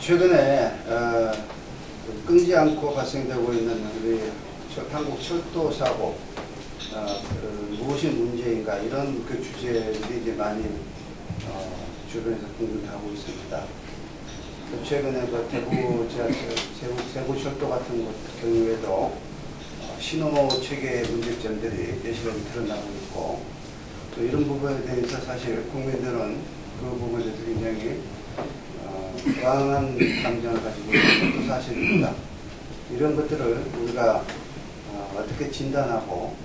최근에 끊지 않고 발생되고 있는 우리 한국 철도 사고 무엇이 문제인가 이런 그 주제들이 이제 많이 주변에서 공존하고 있습니다. 최근에 그 대구 지하철, 세부 철도 같은 것 경우에도 신호 체계 문제점들이 여실히 드러나고 있고, 또 이런 부분에 대해서 사실 국민들은 그 부분에 대해서 굉장히 불안한 감정을 가지고 있는 것도 사실입니다. 이런 것들을 우리가 어떻게 진단하고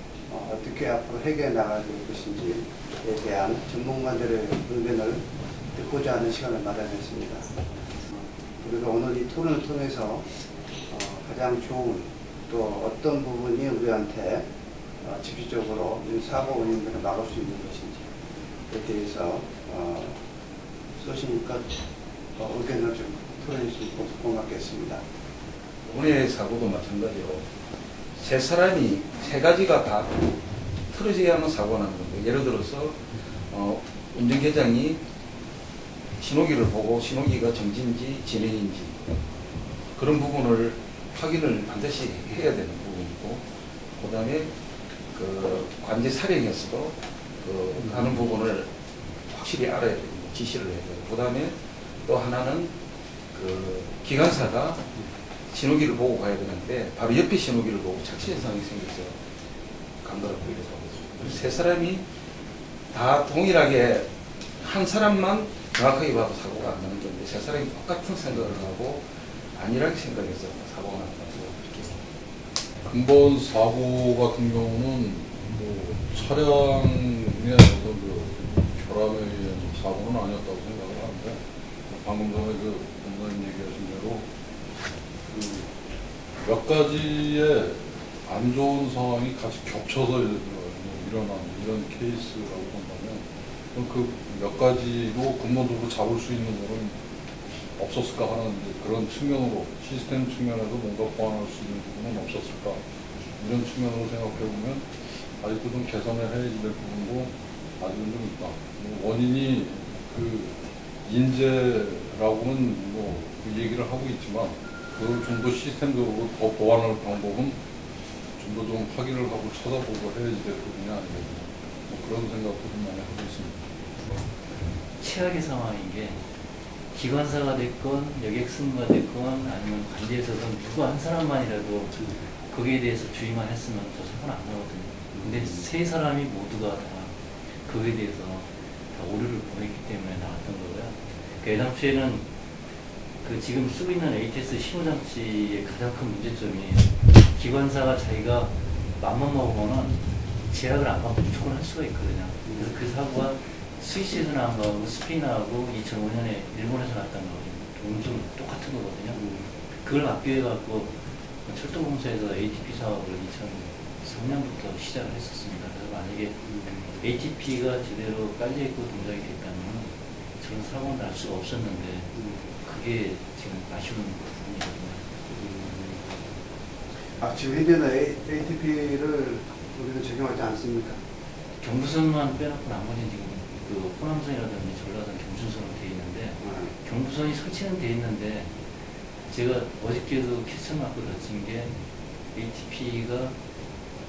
어떻게 앞으로 해결해 나갈 것인지에 대한 전문가들의 의견을 듣고자 하는 시간을 마련했습니다. 우리가 오늘 이 토론을 통해서 가장 좋은 또 어떤 부분이 우리한테 집중적으로 이 사고 원인들을 막을 수 있는 것인지에 대해서 소신껏 의견을 좀 토론해 주시면 고맙겠습니다. 오늘 사고도 마찬가지로 세 사람이 세 가지가 다 틀어져야만 사고가 나는 건데, 예를 들어서 운전계장이 신호기를 보고 신호기가 정지인지 진행인지 그런 부분을 확인을 반드시 해야 되는 부분이고, 그 다음에 그 관제 사령에서도 하는 부분을 확실히 알아야 되고 지시를 해야 되고, 그 다음에 또 하나는 그 기관사가 신호기를 보고 가야 되는데 바로 옆에 신호기를 보고 착시 현상이 생겨서 감각을 보이기도 하고, 세 사람이 다 동일하게 한 사람만 정확하게 봐도 사고가 안 나는 건데, 세 사람이 똑같은 생각을 하고 안일하게 생각해서 사고가 났다고 이렇게. 근본 사고 같은 경우는 뭐 차량의 어떤 그 결함에 의한 사고는 아니었다고 생각을 하는데, 방금 전에 그 원장님 얘기하신 대로 몇 가지의 안 좋은 상황이 같이 겹쳐서 일어난 이런 케이스라고 본다면, 그 몇 가지로 근본적으로 잡을 수 있는 것은 없었을까 하는 그런 측면으로, 시스템 측면에서 뭔가 보완할 수 있는 부분은 없었을까, 이런 측면으로 생각해 보면 아직도 좀 개선을 해야 될 부분도 아직은 좀 있다. 원인이 그 인재라고는 뭐 그 얘기를 하고 있지만, 그걸 좀 더 시스템적으로 더 보완할 방법은 좀 더 좀 확인을 하고 찾아보고 해야지 될 부분이 아니겠나, 뭐 그런 생각도 좀 많이 하고 있습니다. 최악의 상황인 게, 기관사가 됐건 여객승무가 됐건 아니면 관제에서든 누구 한 사람만이라도 거기에 대해서 주의만 했으면 저 사고는 안 나거든요. 근데 세 사람이 모두가 다 그거에 대해서 다 오류를 보냈기 때문에 나왔던 거고요. 애당초에는 그 지금 쓰고 있는 ATS 신호장치의 가장 큰 문제점이, 기관사가 자기가 맘만 먹으면은 제약을 안 받고 무조건 할 수가 있거든요. 그래서 그 사고가 스위스에서 나온 거하고 스페인하고 2005년에 일본에서 났던 거거든요. 좀 똑같은 거거든요. 그걸 막기위해갖고 철도공사에서 ATP 사업을 2003년부터 시작을 했었습니다. 그래서 만약에 ATP가 제대로 깔려있고 동작이 됐다면 저런 사고는 날 수가 없었는데, 그게 지금 아쉬운 부분이거든요. 지금 현재는 ATP를 우리는 적용하지 않습니까? 경부선만 빼놓고 나머지는 지금 그 호남선이라든지 전라선 경춘선으로 되어 있는데, 경부선이 설치는 되어 있는데, 제가 어저께도 캐스천 맞고 다친 게 ATP가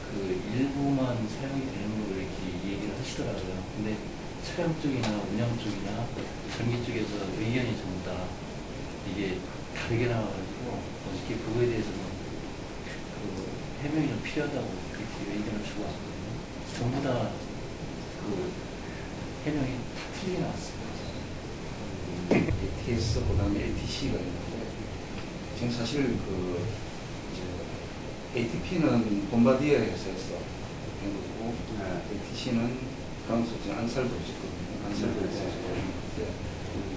그 일부만 사용이 되는 걸로 이렇게 얘기를 하시더라고요. 근데 차량 쪽이나 운영 쪽이나 전기 쪽에서 의견이 전부 다 이게 다르게 나와가지고, 어저께 그거에 대해서는 그 해명이 좀 필요하다고 그렇게 의견을 주고 왔거든요. 전부 다 그 해명이 다 틀리게 나왔습니다. ATS 그다음에 ATC가 있는데, 지금 사실 그 이제 ATP는 bombardier 회사에서 된 거고, ATC는 프랑스 지금 안살도 있거든요. 안살도 회사에서 있는데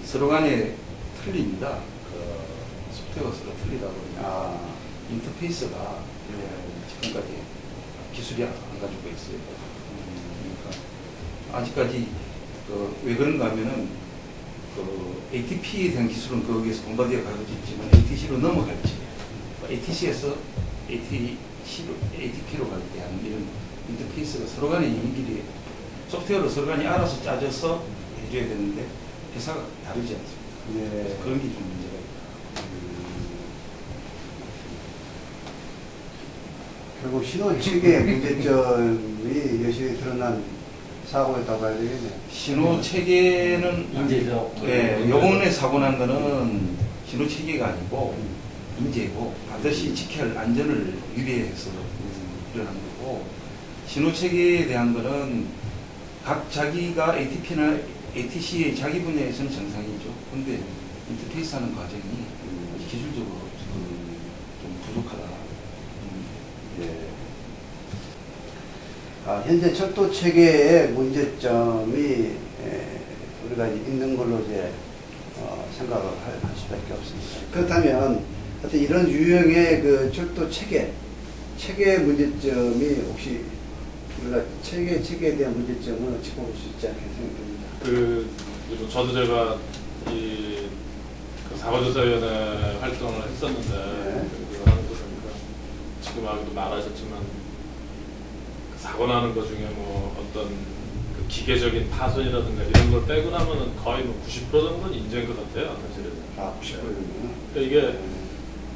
서로 간에 틀립니다. 그 소프트웨어가 서로 틀리다 보니까 인터페이스가 지금까지 기술이 안 가지고 있어요. 그러니까 아직까지 왜 그런가 하면은 그 ATP 된 기술은 거기에서 본바디가 가지고 있지만 ATC로 넘어갈지, ATC에서 ATP로 갈 때 하는 이런 인터페이스가 서로 간의 연결이, 소프트웨어로 서로 간이 알아서 짜져서 해줘야 되는데 회사가 다르지 않습니까? 그런 게 좀 문제가 있다. 결국 신호 체계의 문제점이 여실히 드러난 사고였다고 봐야 되겠네요. 신호 체계는 인재죠. 예, 요번에 사고 난 거는 신호 체계가 아니고 인재고 반드시 지켜야 할 안전을 위배해서 일어난 거고, 신호 체계에 대한 거는 각 자기가 ATP나 ATC의 자기 분야에서는 정상이죠. 근데 인터페이스하는 과정이 기술적으로 좀 부족하다. 예. 현재 철도 체계의 문제점이 우리가 있는 걸로 이제 생각을 할 수밖에 없습니다. 그렇다면 어떤 이런 유형의 그 철도 체계 문제점이 혹시 우리가 체계에 대한 문제점을 짚어볼 수 있지 않게 생각됩니다. 저도 제가 그 사고조사위원회 활동을 했었는데 그거 하는 거 보니까 지금 아까도 말하셨지만 그 사고 나는 것 중에 뭐 어떤 그 기계적인 파손이라든가 이런 걸 빼고 나면은 거의 뭐 90% 정도는 인재인 것 같아요, 사실은. 90%요? 그러니까 이게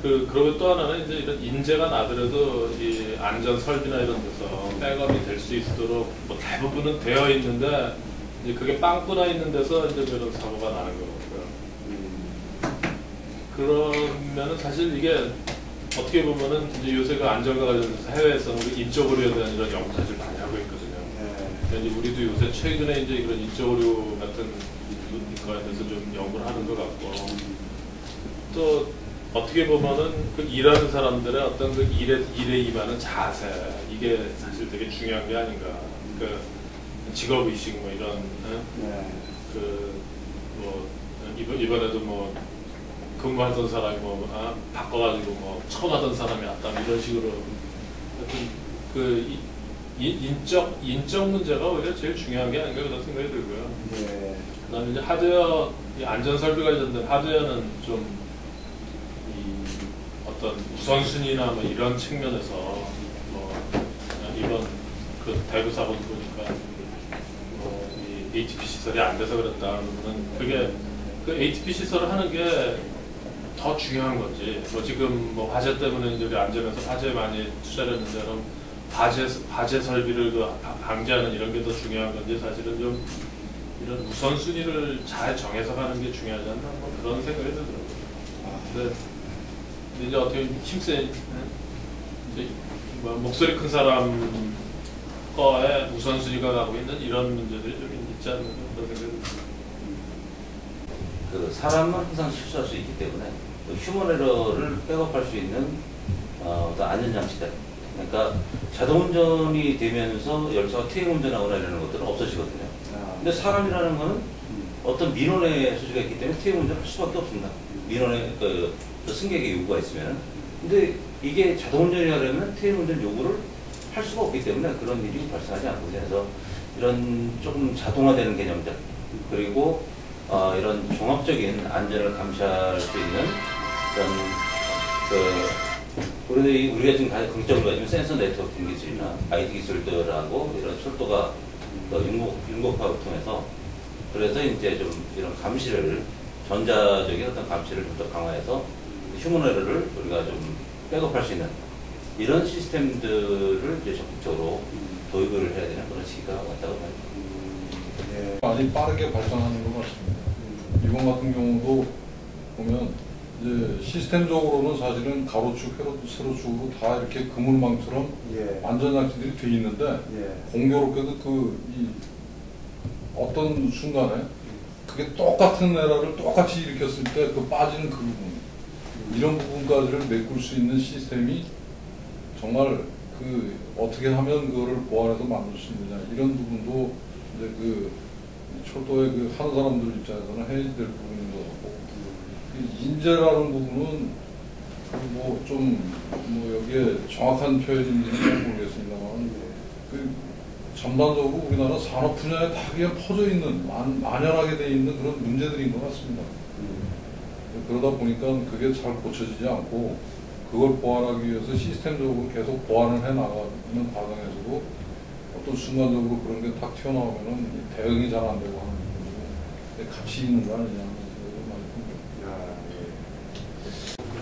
그리고 또 하나는 이제 이런 인재가 나더라도 이 안전 설비나 이런 데서 백업이 될 수 있도록 뭐 대부분은 되어 있는데 이제 그게 빵꾸나 있는 데서 이제 그런 사고가 나는 거고요. 그러면은 사실 이게 어떻게 보면은 이제 요새 그 안전과 관련해서 해외에서는 우리 인적 오류에 대한 이런 연구 사실 많이 하고 있거든요. 근데 이제 우리도 요새 최근에 이제 이런 인적 오류 같은 거에 대해서 좀 연구를 하는 것 같고, 또 어떻게 보면은 그 일하는 사람들의 어떤 그 일에 임하는 자세, 이게 사실 되게 중요한 게 아닌가. 그 직업의식 뭐 이런 뭐 이번에도 뭐 근무하던 사람이 바꿔가지고 뭐 처음 하던 사람이 왔다 이런 식으로 하여튼 그 인적 문제가 오히려 제일 중요한 게 아닌가 그런 생각이 들고요. 그다음에 이제 하드웨어 안전 설비 관련된 하드웨어는 좀 어떤 우선순위나 뭐 이런 측면에서 뭐 이번 그 대구 사고도 보니까 이 ATP 시설이 안 돼서 그랬다 그러면은 그게 그 ATP 시설을 하는 게 더 중요한 건지, 뭐 지금 뭐 화재 때문에 이제 우리 안전에서 화재 많이 투자를 했는데 그럼 화재 설비를 그 방지하는 이런 게 더 중요한 건지, 사실은 좀 이런 우선순위를 잘 정해서 가는 게 중요하지 않나 뭐 그런 생각이 들더라고요. 근데 이제 어떻게 힘센 이제 뭐 목소리 큰 사람 거에 우선순위가 가고 있는 이런 문제들이 좀 있지 않나 그런 생각이 듭니다. 그 사람은 항상 실수할 수 있기 때문에 그 휴먼 에러를 백업할 수 있는 어떤 안전장치들, 그러니까 자동운전이 되면서 열차가 퇴행운전하거나 이러는 것들은 없어지거든요. 근데 사람이라는 거는 어떤 민원의 소지가 있기 때문에 퇴행운전을 할 수밖에 없습니다. 민원의 그 승객의 요구가 있으면. 근데 이게 자동운전이 하려면 퇴행운전 요구를 할 수가 없기 때문에 그런 일이 발생하지 않거든요. 그래서 이런 조금 자동화되는 개념들, 그리고 이런 종합적인 안전을 감시할 수 있는 그런 우리가 지금 가장 긍정을 가지면 센서 네트워킹 기술이나 IT 기술들하고 이런 철도가 융곡화를 통해서, 그래서 이제 좀 이런 감시를, 전자적인 어떤 감시를 좀 더 강화해서 휴먼 에러를 우리가 좀 백업할 수 있는 이런 시스템들을 이제 적극적으로 도입을 해야 되는 그런 시기가 왔다고 봐요. 많이 빠르게 발전하는 것 같습니다. 이번 같은 경우도 보면 이제 시스템적으로는 사실은 가로축, 세로축으로 다 이렇게 그물망처럼 안전장치들이 돼 있는데 공교롭게도 어떤 순간에 그게 똑같은 에러를 똑같이 일으켰을 때 그 빠지는 그 부분, 이런 부분까지를 메꿀 수 있는 시스템이 정말 어떻게 하면 그거를 보완해서 만들 수 있느냐, 이런 부분도 이제 철도에 하는 사람들 입장에서는 해야 될 부분인 것 같고, 인재라는 부분은 여기에 정확한 표현인지는 모르겠습니다만, 전반적으로 우리나라 산업 분야에 다 그냥 퍼져 있는, 만연하게 돼 있는 그런 문제들인 것 같습니다. 그러다 보니까 그게 잘 고쳐지지 않고, 그걸 보완하기 위해서 시스템적으로 계속 보완을 해 나가는 과정에서도 어떤 순간적으로 그런 게 탁 튀어나오면은 대응이 잘 안 되고 하는 부분이고, 같이 있는 거 아니냐 하는 생각이 많이 듭니다.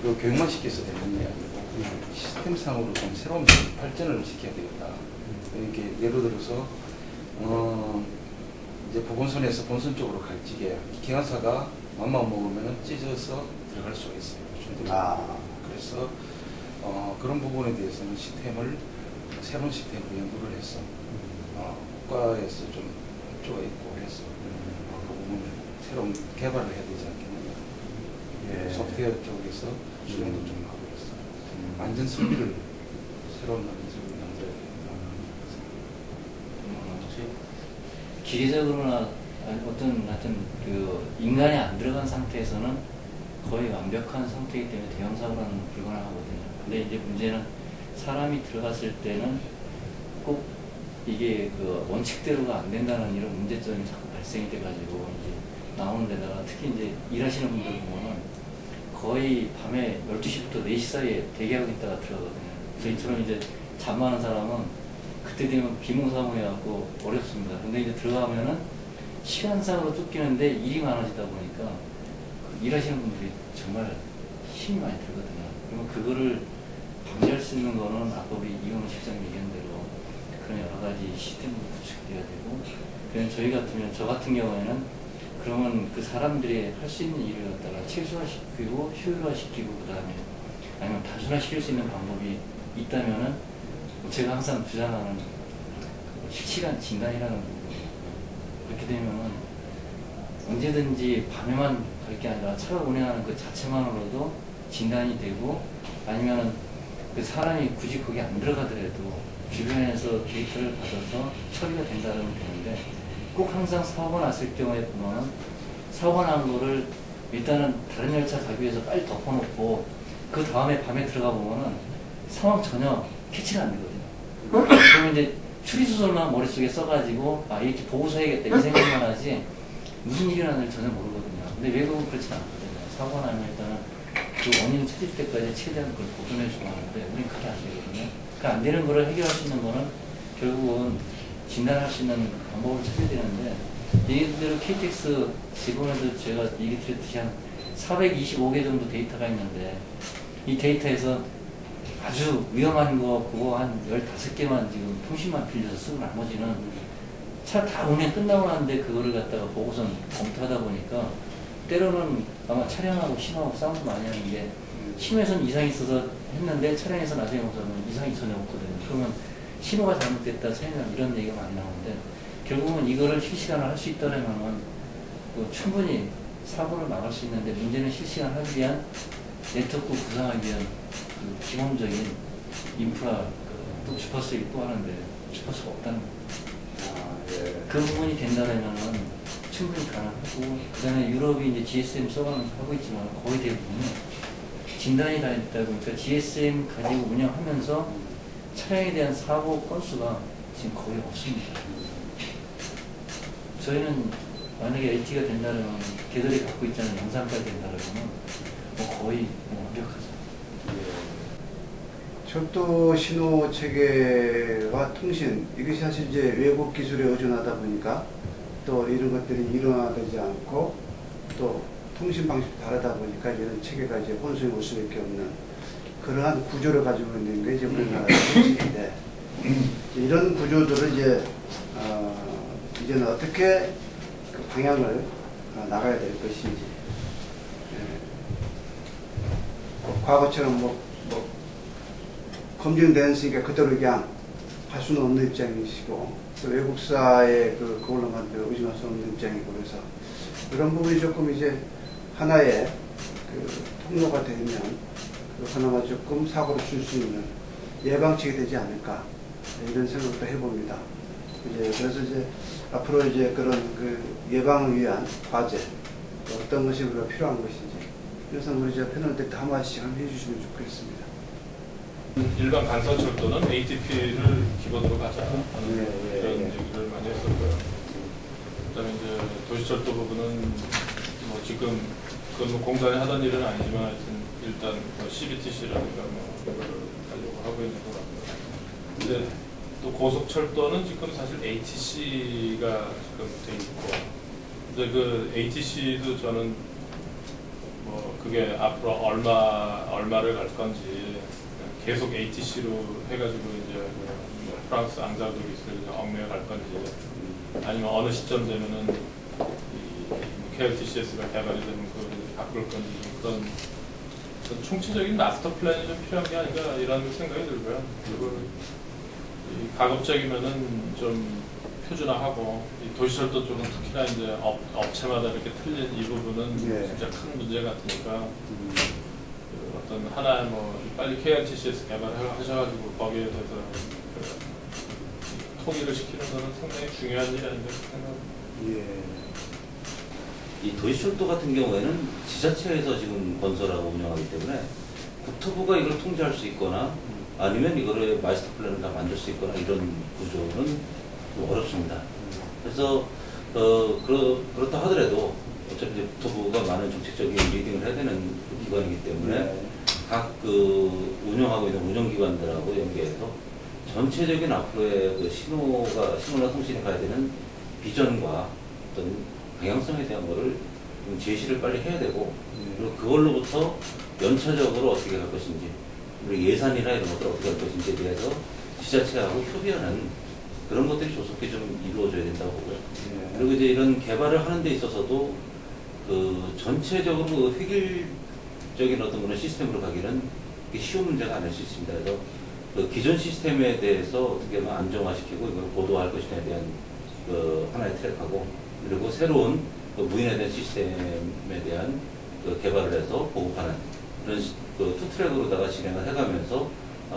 그 교육만 시켜서 되는 게 아니고 시스템상으로 좀 새로운 발전을 시켜야 되겠다. 이렇게 예를 들어서 이제 보건소에서 본선 쪽으로 갈지게 기관사가 맘만 먹으면 찢어서 들어갈 수가 있어요. 그래서 그런 부분에 대해서는 새로운 시스템으로 연구를 해서 국가에서 좀 협조가 있고 해서 그 부분을 새로운 개발을 해야 되지 않겠느냐. 소프트웨어 쪽에서 수련도 좀 하고 있어요. 안전 설비를 새로운 안전 설비를 만들어야 되겠다. 기계적으로나 하여튼 그 인간이 안 들어간 상태에서는 거의 완벽한 상태이기 때문에 대형 사고라는 불가능하거든요. 근데 이제 문제는 사람이 들어갔을 때는 꼭 이게 그 원칙대로가 안 된다는 이런 문제점이 자꾸 발생이 돼가지고 이제 나오는 데다가 특히 이제 일하시는 분들 보면은 거의 밤에 12시부터 4시 사이에 대기하고 있다가 들어가거든요. 저희처럼 이제 잠하는 사람은 그때 되면 비몽사몽해갖고 어렵습니다. 근데 이제 들어가면은 시간상으로 쫓기는데 일이 많아지다 보니까 일하시는 분들이 정말 힘이 많이 들거든요. 그러면 그거를 방지할 수 있는 거는 아까 우리 이용호 실장님 얘기한 대로 그런 여러 가지 시스템도 구축돼야 되고, 그냥 저희 같으면, 저 같은 경우에는 그러면 그 사람들이 할 수 있는 일을 갖다가 최소화시키고 효율화시키고 그 다음에 아니면 단순화시킬 수 있는 방법이 있다면은 제가 항상 주장하는 실시간 진단이라는 부분이에요. 그렇게 되면은 언제든지 밤에만 갈 게 아니라 차를 운행하는 그 자체만으로도 진단이 되고, 아니면은 그 사람이 굳이 거기 안 들어가더라도 주변에서 데이터를 받아서 처리가 된다면 되는데, 꼭 항상 사고가 났을 경우에 보면 사고가 난 거를 일단은 다른 열차 가기 위해서 빨리 덮어놓고 그 다음에 밤에 들어가 보면은 상황 전혀 캐치가 안 되거든요. 그러면 이제 추리소설만 머릿속에 써가지고 이렇게 보고 서야겠다 이 생각만 하지 무슨 일이 일어나는지 전혀 모르거든요. 근데 외국은 그렇진 않거든요. 사고가 나면 일단은 그 원인을 찾을 때까지 최대한 그걸 보존해주고 하는데 우리는 그게 안 되거든요. 그 안 되는 거를 해결할 수 있는 거는 결국은 진단할 수 있는 방법을 찾아야 되는데, 얘기대로 KTX 지금에도 제가 얘기 드렸듯이 한 425개 정도 데이터가 있는데 이 데이터에서 아주 위험한 거 그거 한 15개만 지금 통신만 빌려서 쓰고 나머지는 차 다 운행 끝나고 나는데 그거를 갖다가 보고선 검토하다 보니까 때로는 아마 차량하고 신호하고 싸움도 많이 하는 게 신호에서는 이상이 있어서 했는데 차량에서 나중에 보서는 이상이 전혀 없거든요. 그러면 신호가 잘못됐다, 차량이나 이런 얘기가 많이 나오는데 결국은 이거를 실시간으로 할 수 있다면은 충분히 사고를 막을 수 있는데 문제는 실시간 하기 위한 네트워크 구성하기 위한 그 기본적인 인프라, 또 주파수 있고 하는데 주파수가 없다는 거예요. 그 부분이 된다면은 충분히 가능하고, 그 다음에 유럽이 이제 GSM 써가면서 하고 있지만 거의 대부분이 진단이 다 있다 보니까 GSM 가지고 운영하면서 차량에 대한 사고 건수가 지금 거의 없습니다. 저희는 만약에 LTE가 된다면 걔들이 갖고 있잖아요. 영상까지 된다면 거의 완벽하죠. 철도 신호 체계와 통신, 이것이 사실 이제 외국 기술에 의존하다 보니까 또 이런 것들이 일어나지 않고 또 통신 방식이 다르다 보니까 이런 체계가 이제 혼선이 올 수밖에 없는 그러한 구조를 가지고 있는 게 이제 우리나라의 현실인데, 이런 구조들을 이제는 어떻게 그 방향을 나가야 될 것인지, 과거처럼 검증됐으니까 그대로 그냥 할 수는 없는 입장이시고, 또 외국사의 그걸로만 의존할 수 없는 입장이고, 그래서 이런 부분이 조금 이제 하나의 통로가 되면 하나가 조금 사고를 줄 수 있는 예방책이 되지 않을까, 이런 생각도 해봅니다. 그래서 앞으로 그런 예방을 위한 과제, 어떤 것이 우리가 필요한 것인지, 그래서 우리 패널들 한 마디씩 한번 해주시면 좋겠습니다. 일반 간선철도는 ATP를 기본으로 가자 하는 이런 얘기를 많이 했었고요. 그다음에 이제 도시철도 부분은 지금 그건 공단이 하던 일은 아니지만 하여튼 일단 CBTC라든가 이거를 하려고 하고 있는 것 같고요. 근데 또 고속철도는 지금 사실 ATC가 지금 돼 있고, 근데 그 ATC도 저는 뭐 그게 앞으로 얼마를 갈 건지 계속 ATC로 해가지고 이제 뭐 프랑스 앙자도기스를 얽매여 갈 건지 아니면 어느 시점 되면은 KLTCS가 개발이 되면 그걸 바꿀 건지 그런 총체적인 마스터 플랜이 좀 필요한 게 아닌가 이런 생각이 들고요. 그리고 가급적이면은 좀 표준화하고 이 도시철도 쪽은 특히나 이제 업체마다 이렇게 틀린 이 부분은 진짜 큰 문제 같으니까 그 어떤 하나 뭐 빨리 KLTCS 개발하셔가지고 거기에 대해서 그 통일을 시키는 거는 상당히 중요한 일이 아닌가 생각합니다. 이 도시철도 같은 경우에는 지자체에서 지금 건설하고 운영하기 때문에 국토부가 이걸 통제할 수 있거나 아니면 이거를 마스터 플랜을 다 만들 수 있거나 이런 구조는 좀 어렵습니다. 그래서 그렇다 하더라도 어차피 이제 국토부가 많은 정책적인 리딩을 해야 되는 기관이기 때문에 각 운영하고 있는 운영기관들하고 연계해서 전체적인 앞으로의 그 신호나 통신이 가야 되는 비전과 어떤 방향성에 대한 거를 좀 제시를 빨리 해야 되고 그리고 그걸로부터 연차적으로 어떻게 갈 것인지 그리고 예산이나 이런 것들 어떻게 할 것인지에 대해서 지자체하고 협의하는 그런 것들이 조속히 좀 이루어져야 된다고 보고요. 그리고 이제 이런 개발을 하는 데 있어서도 그 전체적으로 그 획일적인 어떤 그런 시스템으로 가기는 쉬운 문제가 아닐 수 있습니다. 그래서 그 기존 시스템에 대해서 어떻게 하면 안정화시키고 이걸 보도할 것이냐에 대한 그 하나의 트랙하고 그리고 새로운 그 무인에 대한 시스템에 대한 그 개발을 해서 보급하는 그런 그 투 트랙으로다가 진행을 해가면서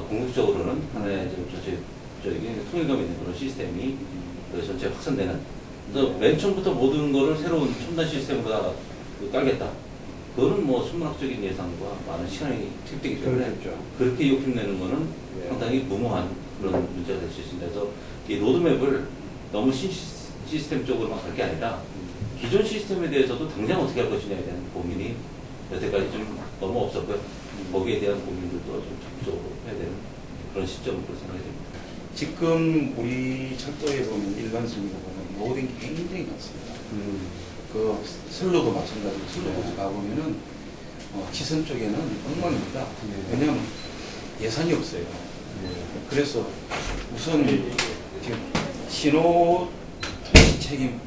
궁극적으로는 하나의 좀 전체적인 통일감 있는 그런 시스템이 그 전체 확산되는. 그래서 맨 처음부터 모든 거를 새로운 첨단 시스템으로 깔겠다. 그거는 뭐 천문학적인 예상과 많은 시간이 투입되기 때문에 그렇게 욕심내는 거는 상당히 무모한 그런 문제가 될 수 있습니다. 그래서 이 로드맵을 너무 시스템적으로만 갈 게 아니라 기존 시스템에 대해서도 당장 어떻게 할 것이냐에 대한 고민이 여태까지 좀 너무 없었고요. 거기에 대한 고민들도 좀 적극적으로 해야 되는 그런 시점으로 생각이 됩니다. 지금 우리 철도에 보면 일반선으로 보면 모든 게 굉장히 많습니다. 그 선로도 마찬가지고 선로도 가보면은 지선 쪽에는 엉망입니다. 왜냐하면 예산이 없어요. 그래서 우선 지금 신호 통신 책임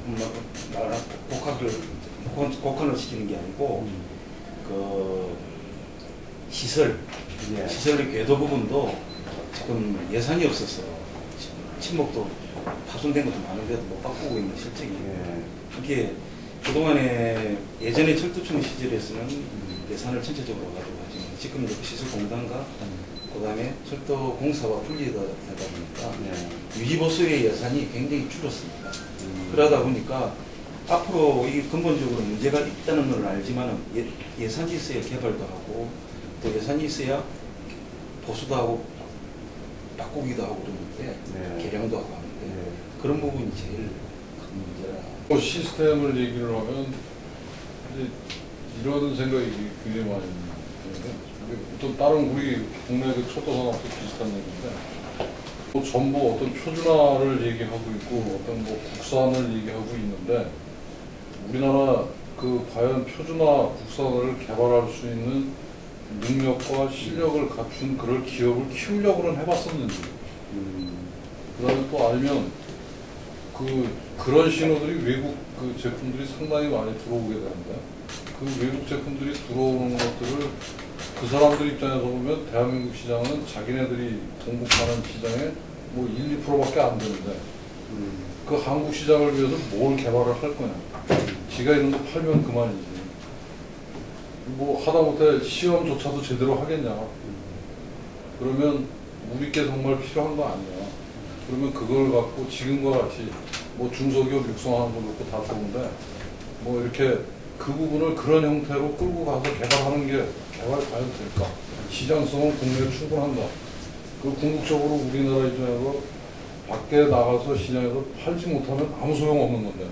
곡한을 시키는 게 아니고 그 시설의 궤도 부분도 지금 예산이 없어서 침목도 파손된 것도 많은데도 못 바꾸고 있는 실정이에요. 이게 그동안에 예전에 철도청 시절에서는 예산을 전체적으로 가지고 하지만 지금 시설공단과 그다음에 철도 공사와 분리되다 보니까 유지보수의 예산이 굉장히 줄었습니다. 그러다 보니까 앞으로 이 근본적으로 문제가 있다는 걸 알지만 예산이 있어야 개발도 하고 또 예산이 있어야 보수도 하고 바꾸기도 하고 그러는데 개량도 하고 하는데 그런 부분이 제일 큰 문제라. 시스템을 얘기를 하면 이제 이런 생각이 굉장히 많이 드는데 또 다른 우리 국내 그 철도산업도 비슷한 얘기인데 또 전부 어떤 표준화를 얘기하고 있고 어떤 뭐 국산을 얘기하고 있는데 우리나라 그 과연 표준화 국산을 개발할 수 있는 능력과 실력을 갖춘 그럴 기업을 키우려고는 해봤었는지 그 다음에 또 알면 그런 신호들이 외국 그 제품들이 상당히 많이 들어오게 되는데 그 외국 제품들이 들어오는 것들을 그 사람들 입장에서 보면 대한민국 시장은 자기네들이 공급하는 시장의 뭐 1, 2%밖에 안 되는데 그 한국 시장을 위해서 뭘 개발을 할 거냐. 지가 이런 거 팔면 그만이지. 뭐 하다못해 시험조차도 제대로 하겠냐. 그러면 우리께 정말 필요한 거 아니야. 그러면 그걸 갖고 지금과 같이 뭐 중소기업 육성하는 거 놓고 다 좋은데 뭐 이렇게 그 부분을 그런 형태로 끌고 가서 개발하는 게 개발 과연 될까? 시장성은 국내에 충분한가? 그 궁극적으로 우리나라 입장에서 밖에 나가서 시장에서 팔지 못하면 아무 소용없는 건데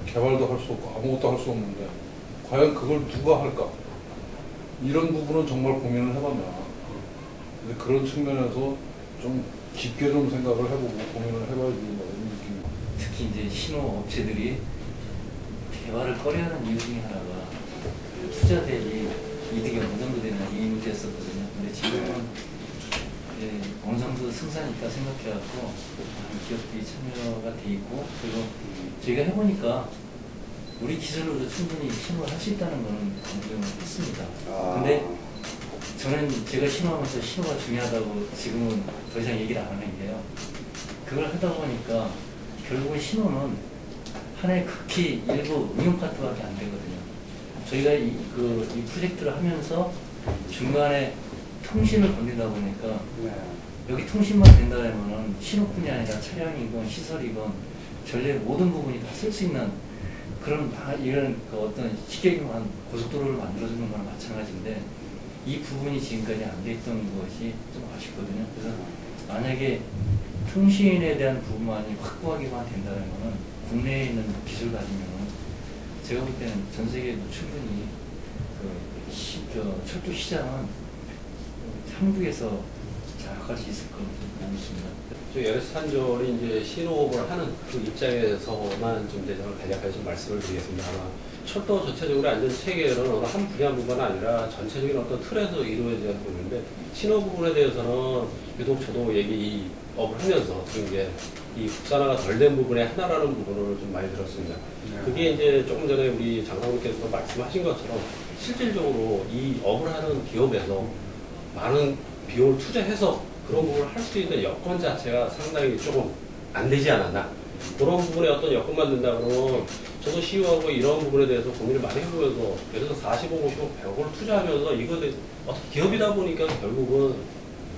개발도 할 수 없고 아무것도 할 수 없는데 과연 그걸 누가 할까? 이런 부분은 정말 고민을 해봤냐. 근데 그런 측면에서 좀 깊게 좀 생각을 해보고 고민을 해봐야지 이런 느낌입니다. 특히 이제 신호 업체들이 개발을 꺼려하는 이유 중에 하나가 그 투자 대비 이득이 어느 정도 되나 이 문제였었거든요. 근데 지금은 어느 정도 승산이 있다 생각해갖고 많은 기업들이 참여가 돼 있고, 그리고 저희가 해보니까 우리 기술로도 충분히 신호를 할 수 있다는 거는 검증을 했습니다. 근데 저는 제가 신호하면서 신호가 중요하다고 지금은 더 이상 얘기를 안 하는 게요. 그걸 하다 보니까 결국은 신호는 하나의 극히 일부 응용 파트밖에 안 되거든요. 저희가 이 프로젝트를 하면서 중간에 통신을 건드리다 보니까 여기 통신만 된다면은 신호뿐이 아니라 차량이건 시설이건 전례 모든 부분이 다 쓸 수 있는 그런 이런 어떤 쉽게 얘기하면 고속도로를 만들어주는 거랑 마찬가지인데, 이 부분이 지금까지 안 돼 있던 것이 좀 아쉽거든요. 그래서 만약에 통신에 대한 부분만이 확보하기만 된다면 국내에 있는 기술 가지면 제가 볼 때는 전 세계도 충분히 철도 시장은 한국에서 장악할 수 있을 거라고 보고 있습니다. LS 탄졸이 이제 신호업을 하는 그 입장에서만 좀 내정을 간략하게 좀 말씀을 드리겠습니다. 아마 철도 전체적으로 안전 체계는 어느 한 분야뿐만 아니라 전체적인 어떤 틀에서 이루어져야 되는데, 신호 부분에 대해서는 유독 저도 이 업을 하면서 들은 게 이 국산화가 덜 된 부분의 하나라는 부분을 좀 많이 들었습니다. 그게 이제 조금 전에 우리 장사님께서도 말씀하신 것처럼 실질적으로 이 업을 하는 기업에서 많은 비용을 투자해서 그런 부분을 할 수 있는 여건 자체가 상당히 조금 안 되지 않았나. 그런 부분에 어떤 여건만 된다 그러면 저도 CEO하고 이런 부분에 대해서 고민을 많이 해보면서 예를 들어서 40억, 50억, 100억을 투자하면서 이거 어떻게 기업이다 보니까 결국은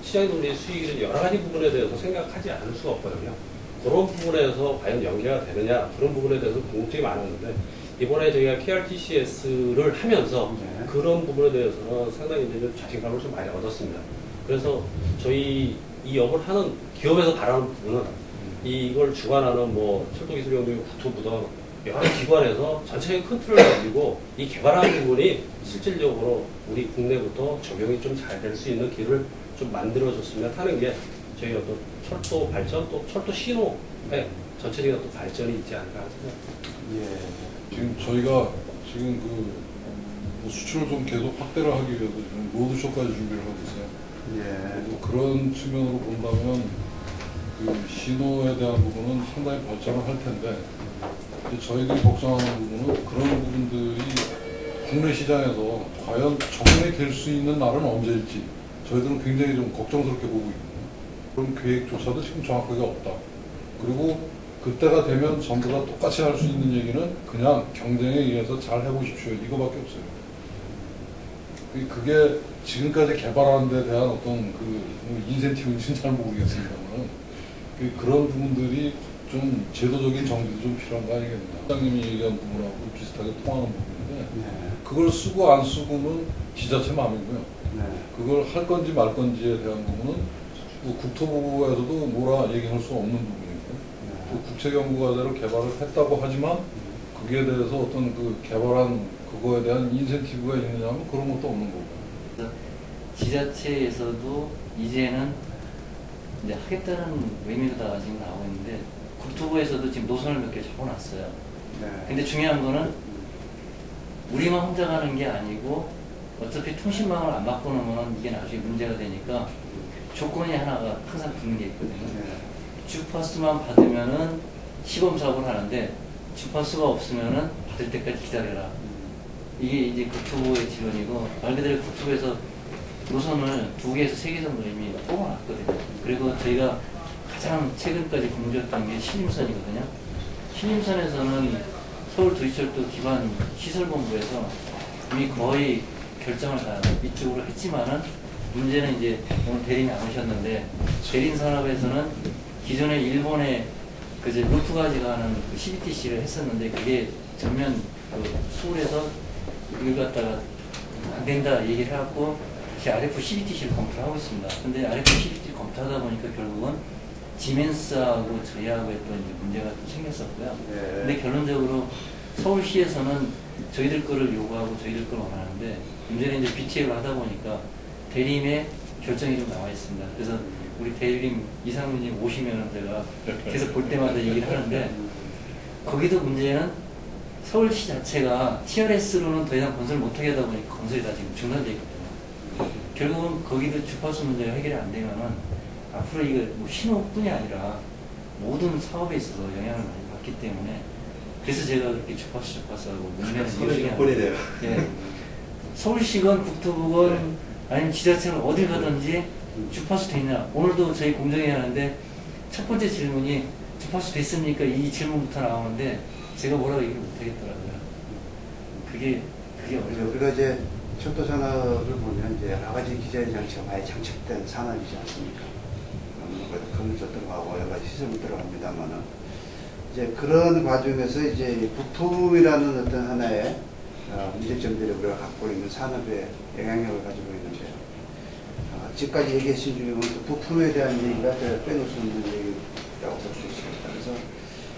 시장에 돌린 수익이든 여러 가지 부분에 대해서 생각하지 않을 수가 없거든요. 그런 부분에서 과연 연계가 되느냐, 그런 부분에 대해서 궁금증이 많았는데, 이번에 저희가 KRTCS를 하면서 그런 부분에 대해서는 상당히 이제 자신감을 좀 많이 얻었습니다. 그래서 저희 이 업을 하는 기업에서 바라는 부분은 이걸 주관하는 뭐 철도기술연구원, 국토부등 여러 기관에서 전체적인 컨트롤을 가지고 이 개발하는 부분이 실질적으로 우리 국내부터 적용이 좀 잘 될 수 있는 길을 좀 만들어줬으면 하는 게 저희 어떤 철도 발전 또 철도 신호의 전체적인 어떤 발전이 있지 않을까 생각합니다. 지금 저희가 지금 뭐 수출을 좀 계속 확대를 하기 위해서 지금 로드쇼까지 준비를 하고 있어요. 뭐 그런 측면으로 본다면 그 신호에 대한 부분은 상당히 발전을 할 텐데, 이제 저희들이 걱정하는 부분은 그런 부분들이 국내 시장에서 과연 적용이 될 수 있는 날은 언제일지 저희들은 굉장히 좀 걱정스럽게 보고 있거든요. 그런 계획조차도 지금 정확하게 없다. 그리고 그때가 되면 전부 다 똑같이 할 수 있는 얘기는 그냥 경쟁에 의해서 잘 해보십시오, 이거밖에 없어요. 그게 지금까지 개발하는 데 대한 어떤 인센티브인지는 잘 모르겠습니다만, 그런 부분들이 좀 제도적인 정비도 좀 필요한 거 아니겠냐. 부장님이 얘기한 부분하고 비슷하게 통하는 부분인데, 그걸 쓰고 안 쓰고는 지자체 마음이고요. 그걸 할 건지 말 건지에 대한 부분은 국토부에서도 뭐라 얘기할 수 없는 부분이고, 또 국책연구과제로 개발을 했다고 하지만 거기에 대해서 어떤 그 개발한 그거에 대한 인센티브가 있느냐 하면 그런 것도 없는 거고. 지자체에서도 이제는 이제 하겠다는 의미가 지금 나오고 있는데, 국토부에서도 지금 노선을 몇 개 잡아놨어요. 근데 중요한 거는 우리만 혼자 가는 게 아니고 어차피 통신망을 안 바꿔놓으면 이게 나중에 문제가 되니까 조건이 하나가 항상 붙는 게 있거든요. 주파수만 받으면은 시범사업을 하는데 주파수가 없으면은 받을 때까지 기다려라. 이게 이제 국토부의 지원이고, 말 그대로 국토부에서 노선을 2개에서 3개 정도 이미 뽑아놨거든요. 그리고 저희가 가장 최근까지 공조했던 게 신림선이거든요. 신림선에서는 서울도시철도 기반 시설본부에서 이미 거의 결정을 다 이쪽으로 했지만은, 문제는 이제 오늘 대리인이 안 오셨는데, 대리인 산업에서는 기존에 일본에 그제 루프가지가 하는 그 CBTC를 했었는데, 그게 전면 서울에서 이걸 갖다가 안 된다 얘기를 해갖고 다시 RF CBTC를 검토를 하고 있습니다. 근데 RF CBTC를 검토하다 보니까 결국은 지멘스하고 저희하고의 또 이제 문제가 좀 생겼었고요. 근데 결론적으로 서울시에서는 저희들 거를 요구하고 저희들 걸 원하는데, 문제는 이제 BTA를 하다 보니까 대리인의 결정이 좀 나와 있습니다. 그래서 우리 대리인 이상민님 오시면은 제가 계속 볼 때마다 얘기를 하는데, 거기도 문제는 서울시 자체가 TRS로는 더 이상 건설 못하게 하다 보니까 건설이 다 지금 중단되어 있거든요. 결국은 거기도 주파수 문제가 해결이 안 되면은 앞으로 이거 뭐 신호뿐이 아니라 모든 사업에 있어서 영향을 많이 받기 때문에 그래서 제가 그렇게 주파수하고 문제는 서울시 요건이 돼요. 예. 서울시건 국토부건 아니면 지자체는 어딜 가든지 주파수 돼 있냐. 오늘도 저희 공정에 하는데 첫 번째 질문이 주파수 됐습니까? 이 질문부터 나오는데 제가 뭐라고 얘기를 못 하겠더라고요. 그게 어려워요. 우리가 이제 철도 산업을 보면 이제 여러 가지 기저의 장치가 많이 장착된 산업이지 않습니까? 건물도 들어가고 여러 가지 시설이 들어갑니다만은 이제 그런 과정에서 이제 부품이라는 어떤 하나의 문제점들이 우리가 갖고 있는 산업에 영향력을 가지고 있는데요. 지금까지 얘기하신 중에 부품에 대한 얘기가 빼놓을 수 없는 얘기라고 볼 수 있습니다. 그래서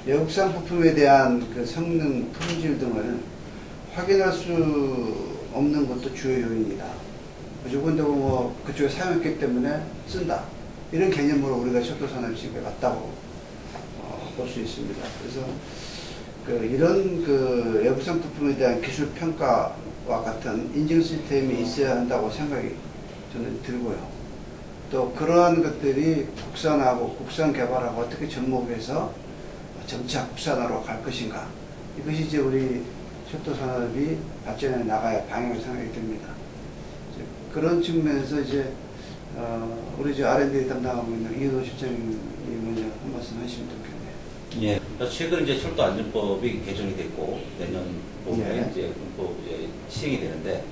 외국산 부품에 대한 그 성능, 품질 등을 확인할 수 없는 것도 주요 요인이다. 무조건 뭐 그쪽에 사용했기 때문에 쓴다. 이런 개념으로 우리가 철도 산업이 지금 왔다고 볼 수 있습니다. 그래서 이런 외국산 부품에 대한 기술 평가와 같은 인증 시스템이 있어야 한다고 생각이 저는 들고요. 또 그러한 것들이 국산하고 국산 개발하고 어떻게 접목해서 점차 국산화로 갈 것인가. 이것이 이제 우리 철도 산업이 발전해 나가야 방향을 생각이 듭니다. 그런 측면에서 이제 우리 이제 R&D 담당하고 있는 이효도 실장님이 먼저 한 말씀 하시면 좋겠네요. 예. 최근 이제 철도 안전법이 개정이 됐고 내년 봄에 예. 이제 시행이 되는데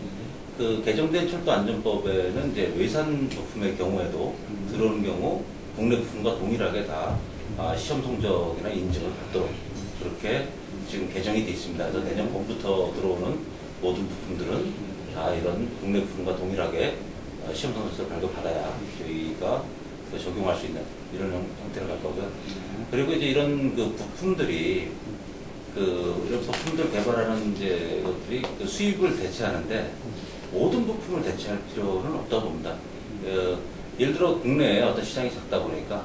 그 개정된 철도 안전법에는 이제 외산 부품의 경우에도 들어오는 경우 국내 부품과 동일하게 다 시험 성적이나 인증을 받도록 그렇게 지금 개정이 되어 있습니다. 그래서 내년 봄부터 들어오는 모든 부품들은 다 이런 국내 부품과 동일하게 시험 성적을 발급받아야 저희가 적용할 수 있는 이런 형태로 갈 거고요. 그리고 이제 이런 그 부품들이 이런 부품들 개발하는 이제 것들이 그 수입을 대체하는데 모든 부품을 대체할 필요는 없다고 봅니다. 예를 들어 국내에 어떤 시장이 작다 보니까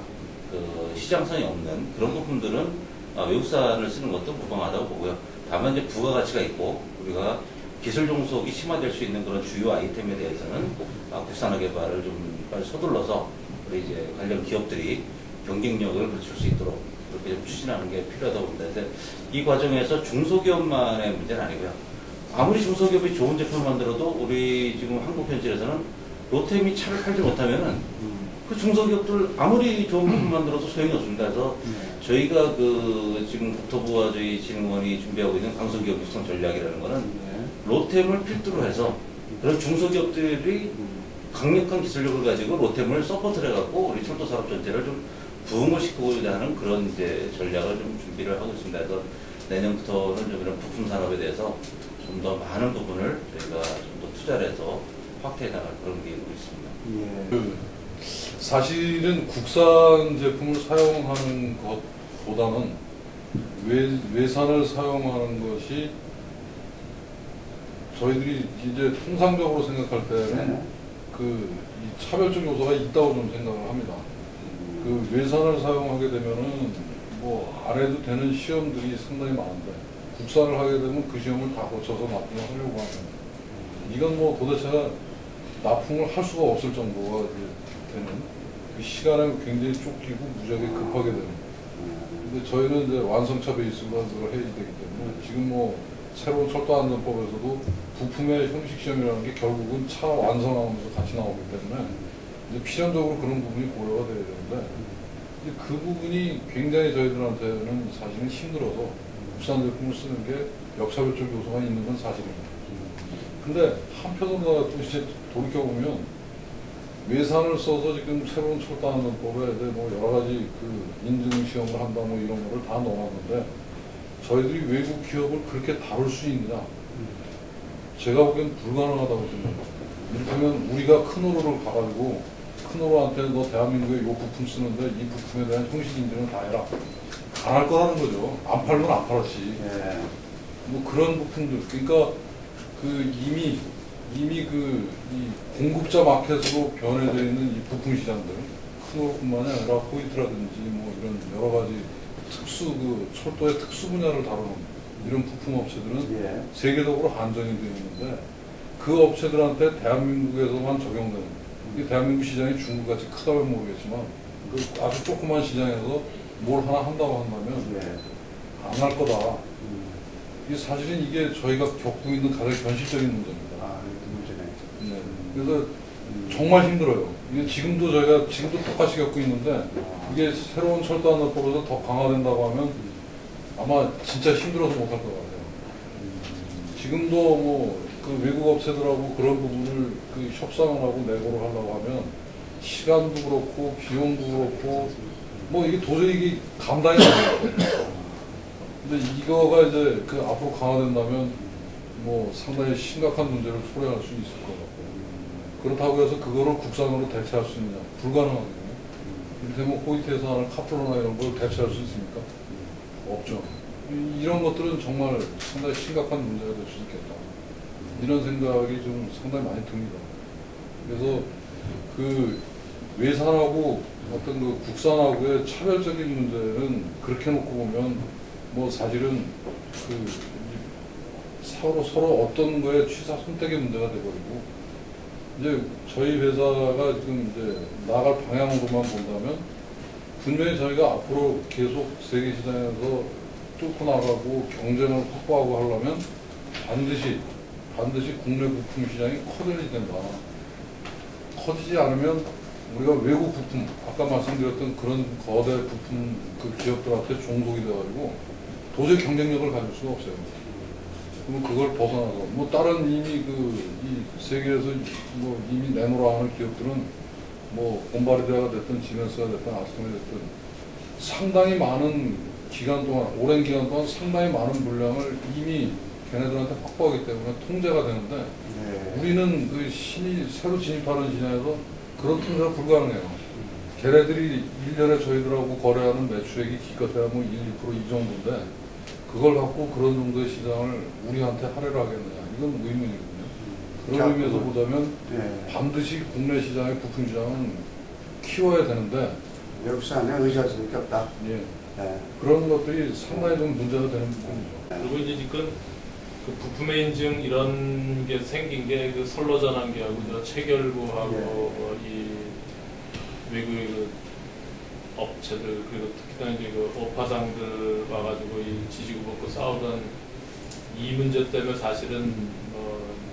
시장성이 없는 그런 부품들은 외국산을 쓰는 것도 무방하다고 보고요. 다만 이제 부가가치가 있고 우리가 기술 종속이 심화될 수 있는 그런 주요 아이템에 대해서는 국산화 개발을 좀 빨리 서둘러서 우리 이제 관련 기업들이 경쟁력을 갖출 수 있도록 그렇게 좀 추진하는 게 필요하다고 봅니다. 근데 이 과정에서 중소기업만의 문제는 아니고요. 아무리 중소기업이 좋은 제품을 만들어도 우리 지금 한국 현실에서는 로템이 차를 팔지 못하면은 그 중소기업들 아무리 좋은 부품 만들어도 소용이 없습니다. 그래서 저희가 지금 국토부와 저희 진흥원이 준비하고 있는 강소기업 육성 전략이라는 거는 로템을 필두로 해서 그런 중소기업들이 강력한 기술력을 가지고 로템을 서포트를 해갖고 우리 철도 산업 전체를 좀 부흥을 시키고자 하는 그런 이제 전략을 좀 준비를 하고 있습니다. 그래서 내년부터는 좀 이런 부품 산업에 대해서 좀 더 많은 부분을 저희가 좀 더 투자를 해서 확대해 나갈 그런 계획이 있습니다. 사실은 국산 제품을 사용하는 것보다는 외산을 사용하는 것이 저희들이 이제 통상적으로 생각할 때는 이 차별적 요소가 있다고 좀 생각을 합니다. 외산을 사용하게 되면은 뭐 안 해도 되는 시험들이 상당히 많은데 국산을 하게 되면 그 시험을 다 거쳐서 납품을 하려고 하면 이건 뭐 도대체 납품을 할 수가 없을 정도가 되는 그 시간에 굉장히 쫓기고 무지하게 급하게 되는. 근데 저희는 이제 완성차 베이스로 그걸 해야 되기 때문에 지금 뭐 새로운 철도안전법에서도 부품의 형식 시험이라는 게 결국은 차 완성하면서 같이 나오기 때문에 이제 필연적으로 그런 부분이 고려가 돼야 되는데 그 부분이 굉장히 저희들한테는 사실은 힘들어서 국산 제품을 쓰는 게 역차별적 요소가 있는 건 사실입니다. 근데 한편으로 또 이제 돌이켜보면 외산을 써서 지금 새로운 철도안전법에 뭐 여러 가지 인증 시험을 한다 뭐 이런 거를 다 넣어놨는데 저희들이 외국 기업을 그렇게 다룰 수 있느냐? 제가 보기엔 불가능하다고 생각합니다. 이를테면 우리가 큰오로를 가가지고 큰오로한테 너 대한민국에 이 부품 쓰는데 이 부품에 대한 형식 인증을 다 해라. 안 할 거라는 거죠. 안 팔면 안 팔았지. 뭐 그런 부품들. 그러니까 이미 이 공급자 마켓으로 변해져 있는 이 부품 시장들, 큰오로뿐만이 아니라 호이트라든지 뭐 이런 여러 가지 철도의 특수 분야를 다루는 이런 부품 업체들은 예. 세계적으로 한정이 되어 있는데 그 업체들한테 대한민국에서만 적용되는 이 대한민국 시장이 중국같이 크다면 모르겠지만 그 아주 조그만 시장에서 뭘 하나 한다고 한다면 예. 안 할 거다. 이게 사실은 이게 저희가 겪고 있는 가장 현실적인 문제입니다. 아, 이거 문제네. 네. 그래서 정말 힘들어요. 이게 지금도 저희가 지금도 똑같이 겪고 있는데 이게 새로운 철도 안전법에서 더 강화된다고 하면 아마 진짜 힘들어서 못할 것 같아요. 지금도 뭐 그 외국 업체들하고 그런 부분을 그 협상을 하고 내고를 하려고 하면 시간도 그렇고 비용도 그렇고 뭐 이게 도저히 이게 감당이 안 돼요. 근데 이거가 이제 그 앞으로 강화된다면 뭐 상당히 심각한 문제를 초래할 수 있을 것 같고요. 그렇다고 해서 그거를 국산으로 대체할 수 있느냐? 불가능하거든요. 이를테면 호이트에서 하는 카플러나 이런 걸 대체할 수 있습니까? 없죠. 이런 것들은 정말 상당히 심각한 문제가 될 수 있겠다. 이런 생각이 좀 상당히 많이 듭니다. 그래서 그 외산하고 어떤 그 국산하고의 차별적인 문제는 그렇게 놓고 보면 뭐 사실은 그 서로 어떤 거에 취사 선택의 문제가 돼버리고 이제 저희 회사가 지금 이제 나갈 방향으로만 본다면 분명히 저희가 앞으로 계속 세계 시장에서 뚫고 나가고 경쟁을 확보하고 하려면 반드시 국내 부품 시장이 커져야 된다. 커지지 않으면 우리가 외국 부품, 아까 말씀드렸던 그런 거대 부품 그 기업들한테 종속이 돼가지고 도저히 경쟁력을 가질 수가 없어요. 그럼 그걸 벗어나서 뭐 다른 이미 이 세계에서 뭐 이미 내놓으라 하는 기업들은 뭐 봄바르디아가 됐든 지멘스가 됐든 아스톰이 됐든 상당히 많은 기간 동안 오랜 기간 동안 상당히 많은 물량을 이미 걔네들한테 확보하기 때문에 통제가 되는데 네. 우리는 그 신이 새로 진입하는 시장에서 그런 통제가 불가능해요. 걔네들이 1년에 저희들하고 거래하는 매출액이 기껏해야 뭐 1, 2% 이 정도인데 그걸 갖고 그런 정도의 시장을 우리한테 할애를 하겠느냐. 이건 의문이거든요. 그런 의미에서 보자면 네. 반드시 국내 시장의 부품 시장은 키워야 되는데 외국산에 의지할 수밖에 없다. 예. 네. 그런 것들이 상당히 좀 문제가 되는 부분이죠. 그리고 이제 지금 그 부품의 인증 이런 게 생긴 게 그 선로 전환기하고 저 체결부하고 뭐 이 외국의 그 업체들 그리고 특히나 이제 그 업화장들 와가지고 이 지지고 볶고 싸우던 이 문제 때문에 사실은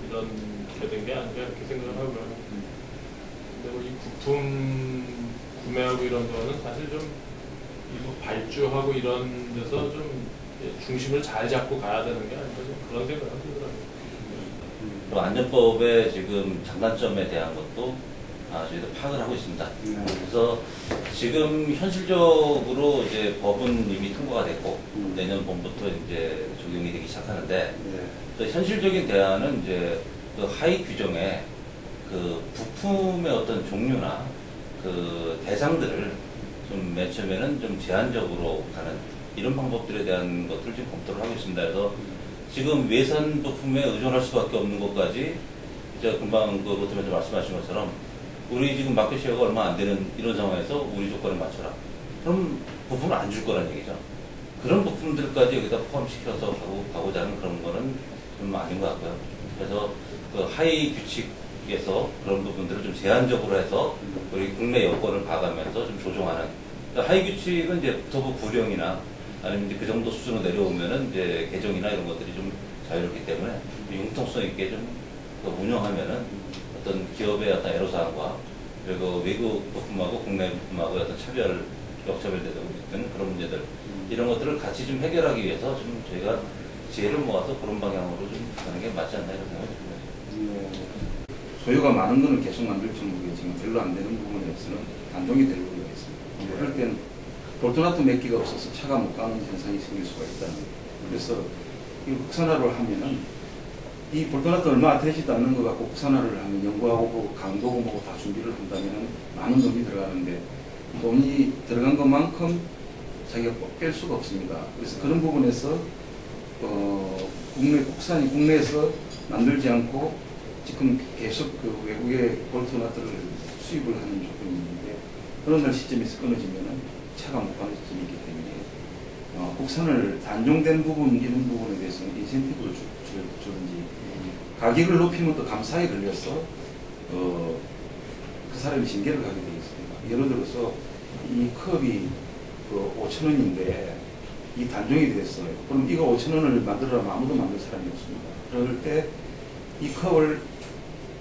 이렇게 된 게 아닌가 이렇게 생각을 하고요. 근데 뭐 이 부품 구매하고 이런 거는 사실 좀 이거 발주하고 이런 데서 좀 중심을 잘 잡고 가야 되는 게 아닌가 좀 그런 생각을 들더라고요. 또 안전법의 지금 장단점에 대한 것도 저희도 파악을 하고 있습니다. 그래서 지금 현실적으로 이제 법은 이미 통과가 됐고 내년 봄부터 이제 적용이 되기 시작하는데 또 현실적인 대안은 이제 그 하위 규정에 그 부품의 어떤 종류나 그 대상들을 좀 맨 처음에는 좀 제한적으로 가는 이런 방법들에 대한 것들을 지금 검토를 하고 있습니다. 그래서 지금 외산 부품에 의존할 수밖에 없는 것까지 이제 금방 그 로트맨도 말씀하신 것처럼 우리 지금 마켓 쉐어가 얼마 안 되는 이런 상황에서 우리 조건을 맞춰라. 그럼 부품을 안 줄 거란 얘기죠. 그런 부품들까지 여기다 포함시켜서 가고자 하는 그런 거는 좀 아닌 것 같고요. 그래서 그 하위 규칙에서 그런 부분들을 좀 제한적으로 해서 우리 국내 여건을 봐가면서 좀 조정하는 그러니까 하위 규칙은 이제 국토부 구령이나 아니면 이제 그 정도 수준으로 내려오면은 이제 개정이나 이런 것들이 좀 자유롭기 때문에 융통성 있게 좀 운영하면은 어떤 기업의 어떤 애로사항과 그리고 외국 부품하고 국내 부품하고 어떤 차별, 역차별되고 있는 그런 문제들 이런 것들을 같이 좀 해결하기 위해서 좀 저희가 지혜를 모아서 그런 방향으로 좀 가는 게 맞지 않나 이런 생각이 듭니다. 소요가 많은 거는 계속 만들지 모르겠지만 별로 안 되는 부분에 대해서는 단종이 될 우려가 있습니다. 그럴 때는 볼트나트 몇 개가 없어서 차가 못 가는 현상이 생길 수가 있다는 거예요. 그래서 이 국산화를 하면은 이 볼트나트 얼마 되지도 않는 것 같고 국산화를 하면 연구하고 뭐 강도고 뭐고 다 준비를 한다면 많은 돈이 들어가는데 돈이 들어간 것만큼 자기가 뺄 수가 없습니다. 그래서 그런 부분에서 국내에서 만들지 않고 지금 계속 그 외국의 볼트나트를 수입을 하는 조건이 있는데 어느 날 시점에서 끊어지면은 차가 못 가는 시점이 있기 때문에 국산을 단종된 부분 이런 부분에 대해서는 인센티브를 주는지 가격을 높이면 또 감사에 걸려서 그 사람이 징계를 가게 되어 있습니다. 예를 들어서 이 컵이 5,000원인데 이 단종이 됐어요. 그럼 이거 5,000원을 만들어라면 아무도 만들 사람이 없습니다. 그럴 때 이 컵을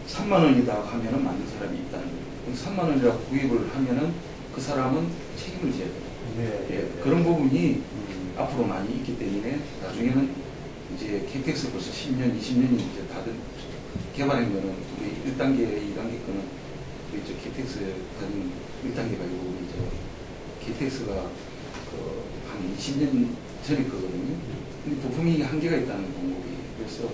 3만원이다 하면은 만든 사람이 있다는 거예요. 3만원이라고 구입을 하면은 그 사람은 책임을 져야 돼요. 예, 그런 부분이 앞으로 많이 있기 때문에 나중에는 이제 KTX 벌써 10년, 20년이 이제 다들 개발한 거는 우리 1단계, 2단계 거는 우리 저 KTX 가진 1단계 가지고 이제 KTX가 한 20년 전에 거거든요. 근데 부품이 한계가 있다는 방법이. 그래서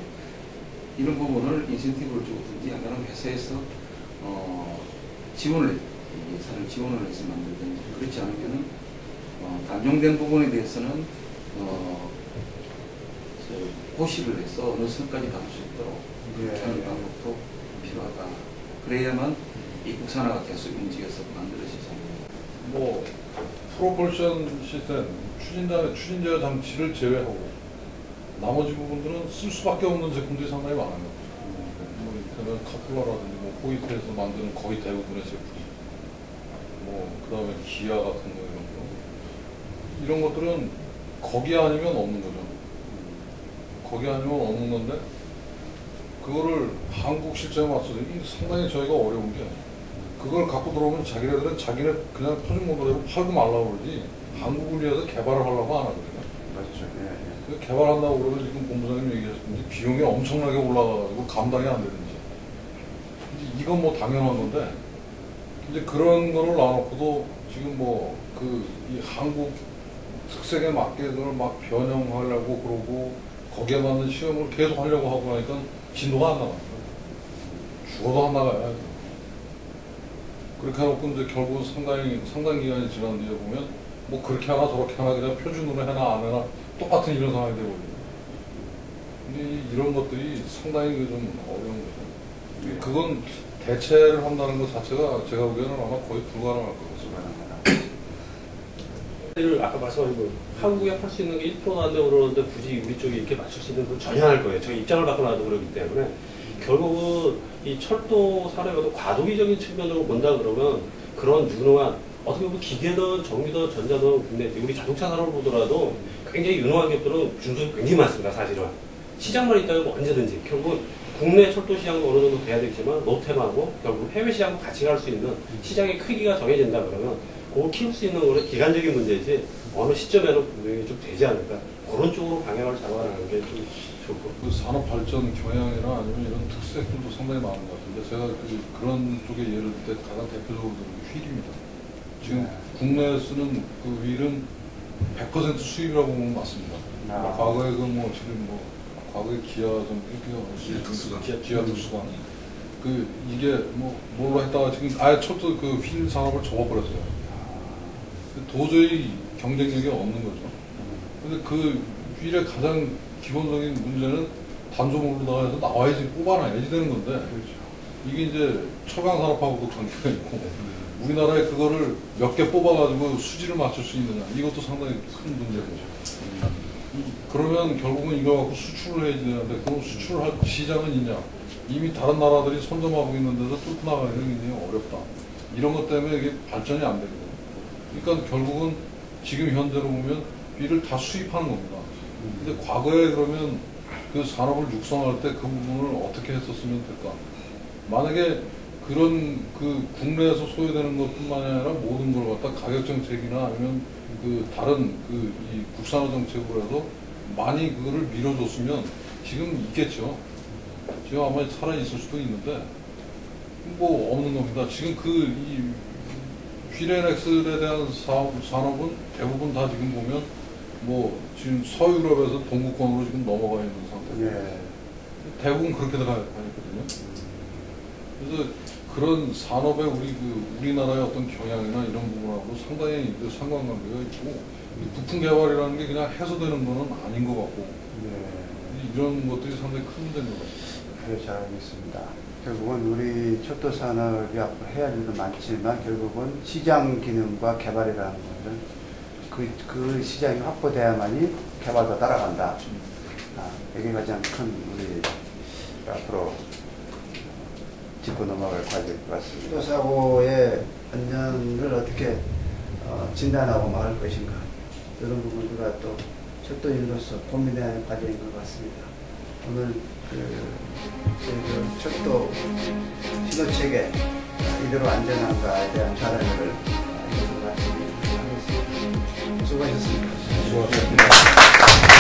이런 부분을 인센티브를 주든지 아니면 회사에서 지원을 예산을 지원을 해서 만들든지 그렇지 않으면은 단종된 부분에 대해서는 고시를 해서 어느 선까지 가볼 수 있도록 그렇게 하는 방법도 필요하다. 그래야만 이 국산화가 계속 움직여서 만들어지지 않습니다. 뭐 프로폴션 시스템 추진자 장치를 제외하고 나머지 부분들은 쓸 수밖에 없는 제품들이 상당히 많아요. 뭐 이를테면 카플라라든지 뭐 호이트에서 만드는 거의 대부분의 제품, 뭐 그다음에 기아 같은 거 이런 것들은 거기 아니면 없는 거죠. 거기 아니면 없는 건데 그거를 한국 실제에 맞춰서 이게 상당히 저희가 어려운 게 그걸 갖고 들어오면 자기네들은 자기네 그냥 표준 모델로 팔고 말라고 그러지 한국을 위해서 개발을 하려고 안 하거든요. 맞죠. 예, 예. 개발한다고 그러면 지금 본부장님 얘기하셨는지 비용이 엄청나게 올라가가지고 감당이 안 되는지 이건 뭐 당연한 건데 이제 그런 거를 놔놓고도 지금 뭐 이 한국 특색에 맞게 그걸 막 변형하려고 그러고 거기에 맞는 시험을 계속 하려고 하고 하니까 진도가 안 나가요. 죽어도 안 나가요. 그렇게 해놓고 이제 결국 상당 기간이 지난 뒤에 보면 뭐 그렇게 하나 저렇게 하나 그냥 표준으로 해나 안 해나 똑같은 이런 상황이 되거든요. 근데 이런 것들이 상당히 좀 어려운 거죠. 그건 대체를 한다는 것 자체가 제가 보기에는 아마 거의 불가능할 것 같습니다. 아까 말씀하신 거 한국에 팔 수 있는 게 1%도 안 되고 그러는데 굳이 우리 쪽에 이렇게 맞출 수 있는 건 전혀 안 할 거예요. 저희 입장을 바꿔놔도 그러기 때문에 결국은 이 철도 산업에도 과도기적인 측면으로 본다 그러면 그런 유능한 어떻게 보면 기계든 전기든 전자든 국내 우리 자동차 산업을 보더라도 굉장히 유능한 기업들은 준수이 굉장히 많습니다. 사실은 시장만 있다면 뭐 언제든지 결국은 국내 철도 시장도 어느 정도 돼야 되지만 노템하고 결국 해외 시장도 같이 갈 수 있는 시장의 크기가 정해진다 그러면 그걸 키울 수 있는 거는 기간적인 문제지 어느 시점에는 분명히 좀 되지 않을까 그런 쪽으로 방향을 잡아가는 게 좀 좋을 것 같아요. 그 산업 발전 경향이나 아니면 이런 특색들도 상당히 많은 것 같은데 제가 그런 쪽의 예를 들 때 가장 대표적으로 드는 게 휠입니다. 지금 국내에 쓰는 그 휠은 100% 수입이라고 보면 맞습니다. 과거에 지금 과거에 기아 특수관 이게 뭘로 했다가 지금 아예 철도 그 휠 산업을 접어버렸어요. 도저히 경쟁력이 없는 거죠. 근데 그 휠의 가장 기본적인 문제는 단조물로다가 해서 나와야지 뽑아놔야지 되는 건데 이게 이제 철강 산업하고도 관계가 있고 우리나라에 그거를 몇 개 뽑아가지고 수지를 맞출 수 있느냐 이것도 상당히 큰 문제죠. 그러면 결국은 이거 갖고 수출을 해야 되는데 그럼 수출할 시장은 있냐? 이미 다른 나라들이 선점하고 있는 데서 뚫고 나가기는 굉장히 어렵다. 이런 것 때문에 이게 발전이 안 되거든요. 그러니까 결국은 지금 현재로 보면 휠을 다 수입하는 겁니다. 근데 과거에 그러면 그 산업을 육성할 때 그 부분을 어떻게 했었으면 될까? 만약에 그런 그 국내에서 소요되는 것뿐만 아니라 모든 걸 갖다 가격 정책이나 아니면 그 다른 이 국산화 정책으로 해서 많이 그거를 밀어줬으면 지금 있겠죠. 지금 아마 살아 있을 수도 있는데 뭐 없는 겁니다. 지금 이 휠앤엑셀에 대한 산업은 대부분 다 지금 보면 지금 서유럽에서 동구권으로 지금 넘어가 있는 상태예요. 예. 대부분 그렇게 들어가거든요. 그래서 그런 산업의 우리나라의 어떤 경향이나 이런 부분하고 상당히 상관관계가 있고 부품 개발이라는 게 그냥 해소되는 거는 아닌 것 같고 이런 것들이 상당히 큰 문제인 것 같습니다. 네, 잘 알겠습니다. 결국은 우리 철도 산업이 앞으로 해야 할 일도 많지만 결국은 시장 기능과 개발이라는 것은 그 그 시장이 확보돼야만이 개발도 따라간다. 이게 가장 큰 우리 앞으로 짚고 넘어갈 과제일 것 같습니다. 철도 사고의 안전을 어떻게 진단하고 막을 것인가, 이런 부분들과 또 철도인으로서 고민해야 하는 과제인 것 같습니다. 오늘 저희 철도 신호체계 이대로 안전한가에 대한 자료를 이것으로 말씀드리도록 하겠습니다. 수고하셨습니다. 수고하셨습니다.